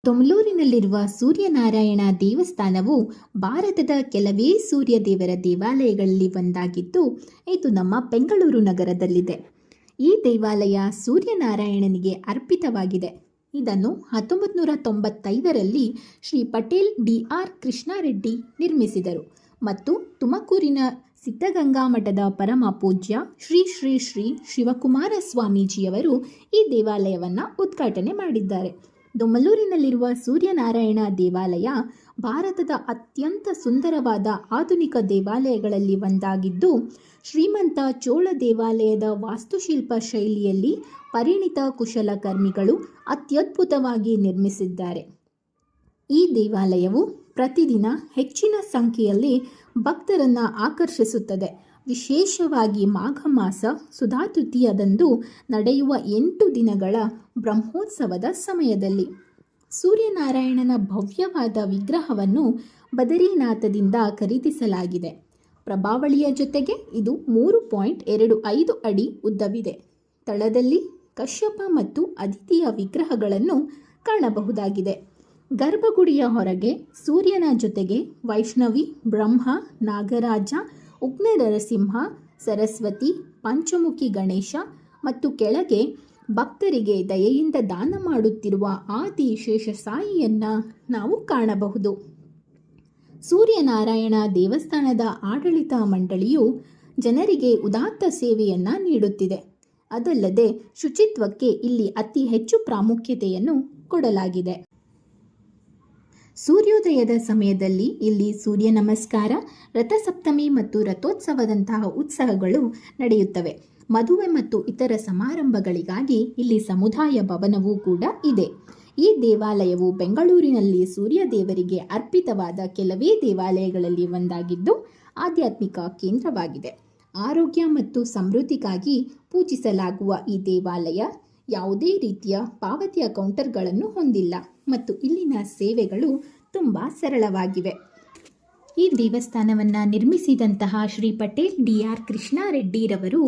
ತೊಮ್ಲೂರಿನಲ್ಲಿರುವ ಸೂರ್ಯನಾರಾಯಣ ದೇವಸ್ಥಾನವು ಭಾರತದ ಕೆಲವೇ ಸೂರ್ಯ ದೇವರ ದೇವಾಲಯಗಳಲ್ಲಿ ಒಂದಾಗಿದ್ದು, ಇದು ನಮ್ಮ ಬೆಂಗಳೂರು ನಗರದಲ್ಲಿದೆ. ಈ ದೇವಾಲಯ ಸೂರ್ಯನಾರಾಯಣನಿಗೆ ಅರ್ಪಿತವಾಗಿದೆ. ಇದನ್ನು 1995ರಲ್ಲಿ ಶ್ರೀ ಪಟೇಲ್ ಡಿ.ಆರ್. ಕೃಷ್ಣಾರೆಡ್ಡಿ ನಿರ್ಮಿಸಿದರು ಮತ್ತು ತುಮಕೂರಿನ ಸಿದ್ಧಗಂಗಾ ಮಠದ ಪರಮ ಪೂಜ್ಯ ಶ್ರೀ ಶ್ರೀ ಶ್ರೀ ಶಿವಕುಮಾರ ಸ್ವಾಮೀಜಿಯವರು ಈ ದೇವಾಲಯವನ್ನು ಉದ್ಘಾಟನೆ ಮಾಡಿದ್ದಾರೆ. ದೊಮ್ಮಲೂರಿನಲ್ಲಿರುವ ಸೂರ್ಯನಾರಾಯಣ ದೇವಾಲಯ ಭಾರತದ ಅತ್ಯಂತ ಸುಂದರವಾದ ಆಧುನಿಕ ದೇವಾಲಯಗಳಲ್ಲಿ ಒಂದಾಗಿದ್ದು, ಶ್ರೀಮಂತ ಚೋಳ ದೇವಾಲಯದ ವಾಸ್ತುಶಿಲ್ಪ ಶೈಲಿಯಲ್ಲಿ ಪರಿಣಿತ ಕುಶಲಕರ್ಮಿಗಳು ಅತ್ಯದ್ಭುತವಾಗಿ ನಿರ್ಮಿಸಿದ್ದಾರೆ. ಈ ದೇವಾಲಯವು ಪ್ರತಿದಿನ ಹೆಚ್ಚಿನ ಸಂಖ್ಯೆಯಲ್ಲಿ ಭಕ್ತರನ್ನು ಆಕರ್ಷಿಸುತ್ತದೆ. ವಿಶೇಷವಾಗಿ ಮಾಘ ಮಾಸ ಸುಧಾ ತೃತೀಯದಂದು ನಡೆಯುವ 8 ದಿನಗಳ ಬ್ರಹ್ಮೋತ್ಸವದ ಸಮಯದಲ್ಲಿ ಸೂರ್ಯನಾರಾಯಣನ ಭವ್ಯವಾದ ವಿಗ್ರಹವನ್ನು ಬದರಿನಾಥದಿಂದ ಖರೀದಿಸಲಾಗಿದೆ. ಪ್ರಭಾವಳಿಯ ಜೊತೆಗೆ ಇದು 3.25 ಅಡಿ ಉದ್ದವಿದೆ. ತಳದಲ್ಲಿ ಕಶ್ಯಪ ಮತ್ತು ಅದಿತಿಯ ವಿಗ್ರಹಗಳನ್ನು ಕಾಣಬಹುದಾಗಿದೆ. ಗರ್ಭಗುಡಿಯ ಹೊರಗೆ ಸೂರ್ಯನ ಜೊತೆಗೆ ವೈಷ್ಣವಿ, ಬ್ರಹ್ಮ, ನಾಗರಾಜ, ಉಗ್ರ ನರಸಿಂಹ, ಸರಸ್ವತಿ, ಪಂಚಮುಖಿ ಗಣೇಶ ಮತ್ತು ಕೆಳಗೆ ಭಕ್ತರಿಗೆ ದಯೆಯಿಂದ ದಾನ ಮಾಡುತ್ತಿರುವ ಆದಿ ಶೇಷಸಾಯಿಯನ್ನು ನಾವು ಕಾಣಬಹುದು. ಸೂರ್ಯನಾರಾಯಣ ದೇವಸ್ಥಾನದ ಆಡಳಿತ ಮಂಡಳಿಯು ಜನರಿಗೆ ಉದಾತ್ತ ಸೇವೆಯನ್ನು ನೀಡುತ್ತಿದೆ. ಅದಲ್ಲದೆ ಶುಚಿತ್ವಕ್ಕೆ ಇಲ್ಲಿ ಅತಿ ಹೆಚ್ಚು ಪ್ರಾಮುಖ್ಯತೆಯನ್ನು ಕೊಡಲಾಗಿದೆ. ಸೂರ್ಯೋದಯದ ಸಮಯದಲ್ಲಿ ಇಲ್ಲಿ ಸೂರ್ಯ ನಮಸ್ಕಾರ, ರಥಸಪ್ತಮಿ ಮತ್ತು ರಥೋತ್ಸವದಂತಹ ಉತ್ಸವಗಳು ನಡೆಯುತ್ತವೆ. ಮದುವೆ ಮತ್ತು ಇತರ ಸಮಾರಂಭಗಳಿಗಾಗಿ ಇಲ್ಲಿ ಸಮುದಾಯ ಭವನವೂ ಕೂಡ ಇದೆ. ಈ ದೇವಾಲಯವು ಬೆಂಗಳೂರಿನಲ್ಲಿ ಸೂರ್ಯ ದೇವರಿಗೆ ಅರ್ಪಿತವಾದ ಕೆಲವೇ ದೇವಾಲಯಗಳಲ್ಲಿ ಒಂದಾಗಿದ್ದು, ಆಧ್ಯಾತ್ಮಿಕ ಕೇಂದ್ರವಾಗಿದೆ. ಆರೋಗ್ಯ ಮತ್ತು ಸಮೃದ್ಧಿಗಾಗಿ ಪೂಜಿಸಲಾಗುವ ಈ ದೇವಾಲಯ ಯಾವುದೇ ರೀತಿಯ ಪಾವತಿಯ ಕೌಂಟರ್ಗಳನ್ನು ಹೊಂದಿಲ್ಲ ಮತ್ತು ಇಲ್ಲಿನ ಸೇವೆಗಳು ತುಂಬ ಸರಳವಾಗಿವೆ. ಈ ದೇವಸ್ಥಾನವನ್ನು ನಿರ್ಮಿಸಿದಂತಹ ಶ್ರೀ ಪಟೇಲ್ ಡಿ.ಆರ್. ಕೃಷ್ಣಾರೆಡ್ಡಿರವರು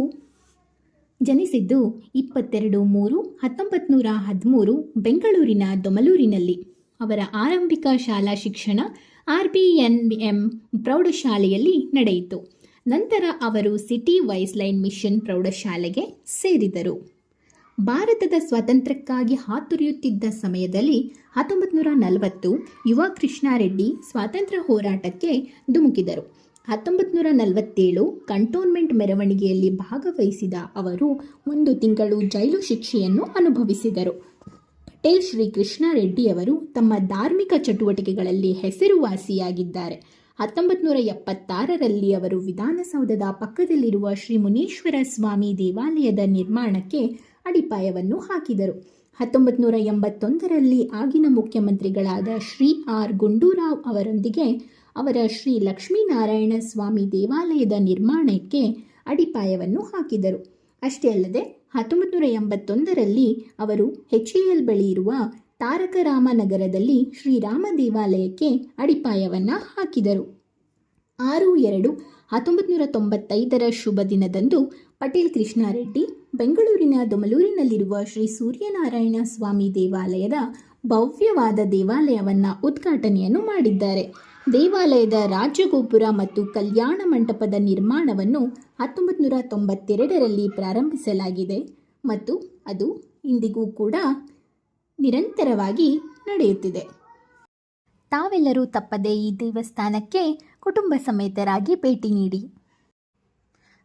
ಜನಿಸಿದ್ದು 22/3/1913 ಬೆಂಗಳೂರಿನ ದೊಮಲೂರಿನಲ್ಲಿ. ಅವರ ಆರಂಭಿಕ ಶಾಲಾ ಶಿಕ್ಷಣ RBNM ಪ್ರೌಢಶಾಲೆಯಲ್ಲಿ ನಡೆಯಿತು. ನಂತರ ಅವರು ಸಿಟಿ ವೈಸ್ಲೈನ್ ಮಿಷನ್ ಪ್ರೌಢಶಾಲೆಗೆ ಸೇರಿದರು. ಭಾರತದ ಸ್ವಾತಂತ್ರ್ಯಕ್ಕಾಗಿ ಹಾತೊರೆಯುತ್ತಿದ್ದ ಸಮಯದಲ್ಲಿ 1940 ಯುವ ಕೃಷ್ಣಾರೆಡ್ಡಿ ಸ್ವಾತಂತ್ರ್ಯ ಹೋರಾಟಕ್ಕೆ ಧುಮುಕಿದರು. 1947 ಕಂಟೋನ್ಮೆಂಟ್ ಮೆರವಣಿಗೆಯಲ್ಲಿ ಭಾಗವಹಿಸಿದ ಅವರು 1 ತಿಂಗಳು ಜೈಲು ಶಿಕ್ಷೆಯನ್ನು ಅನುಭವಿಸಿದರು. ಪಟೇಲ್ ಶ್ರೀ ಕೃಷ್ಣಾರೆಡ್ಡಿಯವರು ತಮ್ಮ ಧಾರ್ಮಿಕ ಚಟುವಟಿಕೆಗಳಲ್ಲಿ ಹೆಸರುವಾಸಿಯಾಗಿದ್ದಾರೆ. 1976ರಲ್ಲಿ ಅವರು ವಿಧಾನಸೌಧದ ಪಕ್ಕದಲ್ಲಿರುವ ಶ್ರೀ ಮುನೀಶ್ವರ ಸ್ವಾಮಿ ದೇವಾಲಯದ ನಿರ್ಮಾಣಕ್ಕೆ ಅಡಿಪಾಯವನ್ನು ಹಾಕಿದರು. 1981ರಲ್ಲಿ ಆಗಿನ ಮುಖ್ಯಮಂತ್ರಿಗಳಾದ ಶ್ರೀ ಆರ್. ಗುಂಡೂರಾವ್ ಅವರೊಂದಿಗೆ ಅವರ ಶ್ರೀ ಲಕ್ಷ್ಮೀನಾರಾಯಣ ಸ್ವಾಮಿ ದೇವಾಲಯದ ನಿರ್ಮಾಣಕ್ಕೆ ಅಡಿಪಾಯವನ್ನು ಹಾಕಿದರು. ಅಷ್ಟೇ ಅಲ್ಲದೆ 1981ರಲ್ಲಿ ಅವರು HAL ಬಳಿ ಇರುವ ತಾರಕರಾಮನಗರದಲ್ಲಿ ಶ್ರೀರಾಮ ದೇವಾಲಯಕ್ಕೆ ಅಡಿಪಾಯವನ್ನು ಹಾಕಿದರು. 6/2/1995ರ ಶುಭ ದಿನದಂದು ಪಟೇಲ್ ಕೃಷ್ಣಾರೆಡ್ಡಿ ಬೆಂಗಳೂರಿನ ದೊಮಲೂರಿನಲ್ಲಿರುವ ಶ್ರೀ ಸೂರ್ಯನಾರಾಯಣ ಸ್ವಾಮಿ ದೇವಾಲಯದ ಭವ್ಯವಾದ ದೇವಾಲಯವನ್ನು ಉದ್ಘಾಟನೆಯನ್ನು ಮಾಡಿದ್ದಾರೆ. ದೇವಾಲಯದ ರಾಜಗೋಪುರ ಮತ್ತು ಕಲ್ಯಾಣ ಮಂಟಪದ ನಿರ್ಮಾಣವನ್ನು 1992ರಲ್ಲಿ ಪ್ರಾರಂಭಿಸಲಾಗಿದೆ ಮತ್ತು ಅದು ಇಂದಿಗೂ ಕೂಡ ನಿರಂತರವಾಗಿ ನಡೆಯುತ್ತಿದೆ. ತಾವೆಲ್ಲರೂ ತಪ್ಪದೆ ಈ ದೇವಸ್ಥಾನಕ್ಕೆ ಕುಟುಂಬ ಸಮೇತರಾಗಿ ಭೇಟಿ ನೀಡಿ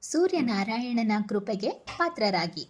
ಸೂರ್ಯನಾರಾಯಣನ ಕೃಪೆಗೆ ಪಾತ್ರರಾಗಿ.